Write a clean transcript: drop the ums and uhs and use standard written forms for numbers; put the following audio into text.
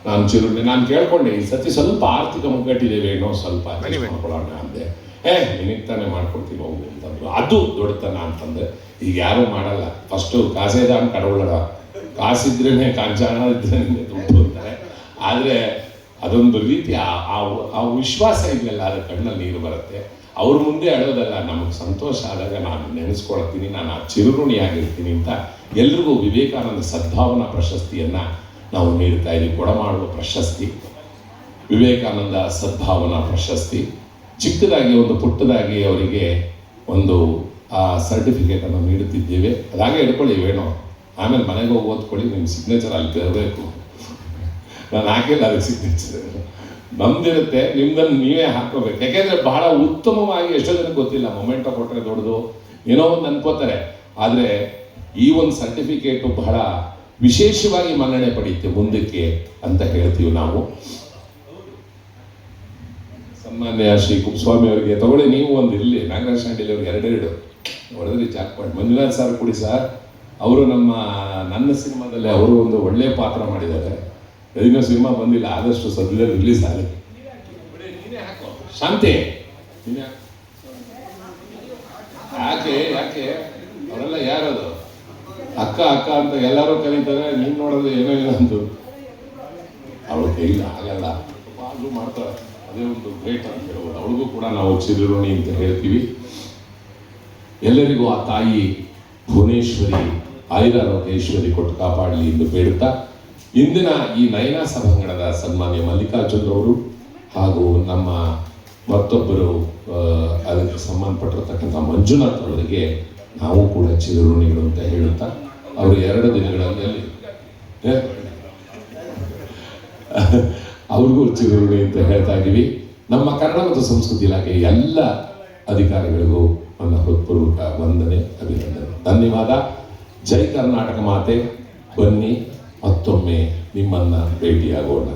ನಾನು ಕೇಳ್ಕೊಂಡೆ ಈ ಸತಿ ಸ್ವಲ್ಪ ಆರ್ಥಿಕ ಮುಗ್ಗಟ್ಟಿದ್ದೇವೇನೋ ಸ್ವಲ್ಪ ಮಾಡ್ಕೊಳ್ಳೋಣ ಅಂದೆ. ನಿನಗೆ ತಾನೇ ಮಾಡ್ಕೊಡ್ತೀವಿ ಹೋಗು ಅಂತಂದ್ರು. ಅದು ದೊಡ್ಡತನ ಅಂತಂದ್ರೆ ಈಗ ಯಾರೂ ಮಾಡಲ್ಲ. ಫಸ್ಟು ಕಾಸೇದಾನ್ ಕಡವುಳರ, ಕಾಸಿದ್ರೇನೆ ಕಾಂಚಾಣ ಇದ್ರೇನೆ ದುಡ್ಡು ಅಂತಾರೆ. ಆದರೆ ಅದೊಂದು ರೀತಿ ಆ ವಿಶ್ವಾಸ ಇದೆಯಲ್ಲ, ಅದು ಕಣ್ಣಲ್ಲಿ ನೀರು ಬರುತ್ತೆ. ಅವ್ರ ಮುಂದೆ ಅಳೋದಲ್ಲ, ನಮಗೆ ಸಂತೋಷ ಆದಾಗ ನಾನು ನೆನೆಸ್ಕೊಳ್ತೀನಿ, ನಾನು ಆ ಚಿರುಋಣಿಯಾಗಿರ್ತೀನಿ ಅಂತ ಎಲ್ರಿಗೂ ವಿವೇಕಾನಂದ ಸದ್ಭಾವನಾ ಪ್ರಶಸ್ತಿಯನ್ನು ನಾವು ನೀಡ್ತಾ ಇದ್ದೀವಿ. ಕೊಡಮಾಡುವ ಪ್ರಶಸ್ತಿ, ವಿವೇಕಾನಂದ ಸದ್ಭಾವನಾ ಪ್ರಶಸ್ತಿ. ಚಿಕ್ಕದಾಗಿ ಒಂದು ಪುಟ್ಟದಾಗಿ ಅವರಿಗೆ ಒಂದು ಆ ಸರ್ಟಿಫಿಕೇಟನ್ನು ನೀಡುತ್ತಿದ್ದೇವೆ. ಅದಾಗೆ ಇಟ್ಕೊಳ್ಳಿ ವೇಣು, ಆಮೇಲೆ ಮನೆಗೆ ಹೋಗಿ ಓದ್ಕೊಳ್ಳಿ, ನಿಮ್ಮ ಸಿಗ್ನೇಚರ್ ಅಲ್ಲಿ ಬರಬೇಕು. ನಾನು ಹಾಕಿಲ್ಲ ಅದಕ್ಕೆ ಸಿಗ್ನೇಚರ್, ನಮ್ದಿರುತ್ತೆ, ನಿಮ್ದನ್ನು ನೀವೇ ಹಾಕೋಬೇಕು. ಯಾಕೆಂದರೆ ಬಹಳ ಉತ್ತಮವಾಗಿ ಎಷ್ಟೋ ಜನಕ್ಕೆ ಗೊತ್ತಿಲ್ಲ, ಮೊಮೆಂಟೋ ಕೊಟ್ಟರೆ ದೊಡ್ಡದು ಏನೋ ಒಂದು ಅನ್ಕೋತಾರೆ. ಆದರೆ ಈ ಒಂದು ಸರ್ಟಿಫಿಕೇಟು ಬಹಳ ವಿಶೇಷವಾಗಿ ಮನ್ನಣೆ ಪಡೆಯುತ್ತೆ ಮುಂದಕ್ಕೆ ಅಂತ ಹೇಳ್ತೀವಿ ನಾವು. ಸನ್ಮಾನ್ಯ ಶ್ರೀ ಕುಪ್ಪಸ್ವಾಮಿ ಅವರಿಗೆ ತಗೊಳ್ಳಿ, ನೀವು ಒಂದು ಇರಲಿ, ನಾಗರಾಜ್ ಶಾಂಡಿಲ್ ಅವ್ರಿಗೆ ಎರಡೆರಡು ಹೊಡೆದ್ರಿ ಜಾಕ್ಪಾಟ್. ಮಂಜುನಾಥ್ ಸರ್ ಕೊಡಿ ಸರ್, ಅವರು ನನ್ನ ಸಿನಿಮಾದಲ್ಲಿ ಅವರು ಒಂದು ಒಳ್ಳೆಯ ಪಾತ್ರ ಮಾಡಿದ್ದಾರೆ. ಇನ್ನೂ ಸಿನಿಮಾ ಬಂದಿಲ್ಲ, ಆದಷ್ಟು ಸದ್ಯದಲ್ಲಿ ರಿಲೀಸ್ ಆಗಲಿ. ಶಾಂತಿ ಯಾಕೆ ಅವರೆಲ್ಲ ಯಾರದು ಅಕ್ಕ ಅಂತ ಎಲ್ಲರೂ ಕರೀತಾರೆ, ನೀನು ನೋಡೋದು ಏನೋ ಅಂತು ಅವಳ ಕೈಲಿ ಆಗಲ್ಲ, ಅದು ಮಾಡ್ತಾಳೆ. ಅದೇ ಒಂದು ಗ್ರೇಟ್ ಅಂತ ಹೇಳ್ಬೋದು. ಅವಳಿಗೂ ಕೂಡ ನಾವು ಚಿರುಋಣಿ ಅಂತ ಹೇಳ್ತೀವಿ. ಎಲ್ಲರಿಗೂ ಆ ತಾಯಿ ಭುವನೇಶ್ವರಿ ಆಯುರಾರೋಗ್ಯೇಶ್ವರಿ ಕೊಟ್ಟು ಕಾಪಾಡಲಿ ಎಂದು ಬೇಡುತ್ತಾ, ಇಂದಿನ ಈ ನಯನಾ ಸಭಾಂಗಣದ ಸನ್ಮಾನ್ಯ ಮಲ್ಲಿಕಾರ್ಜುನ್ ಅವರು ಹಾಗೂ ನಮ್ಮ ಮತ್ತೊಬ್ಬರು ಅದಕ್ಕೆ ಸಂಬಂಧಪಟ್ಟಿರ್ತಕ್ಕಂಥ ಮಂಜುನಾಥ್ ಅವರಿಗೆ ನಾವು ಕೂಡ ಚಿರುಋಣಿಗಳು ಅಂತ ಹೇಳುತ್ತಾ, ಅವರು 2 ದಿನಗಳಲ್ಲಿ ಅವ್ರಿಗೂ ಚಿರುಋಣಿ ಅಂತ ಹೇಳ್ತಾ ಇದ್ದೀವಿ. ನಮ್ಮ ಕನ್ನಡ ಮತ್ತು ಸಂಸ್ಕೃತಿ ಇಲಾಖೆ ಎಲ್ಲ ಅಧಿಕಾರಿಗಳಿಗೂ ನನ್ನ ಹೃತ್ಪೂರ್ವಕ ವಂದನೆ, ಅಭಿನಂದನೆ, ಧನ್ಯವಾದ. ಜೈ ಕರ್ನಾಟಕ ಮಾತೆ. ಬನ್ನಿ ಮತ್ತೊಮ್ಮೆ ನಿಮ್ಮನ್ನ ಭೇಟಿಯಾಗೋಣ.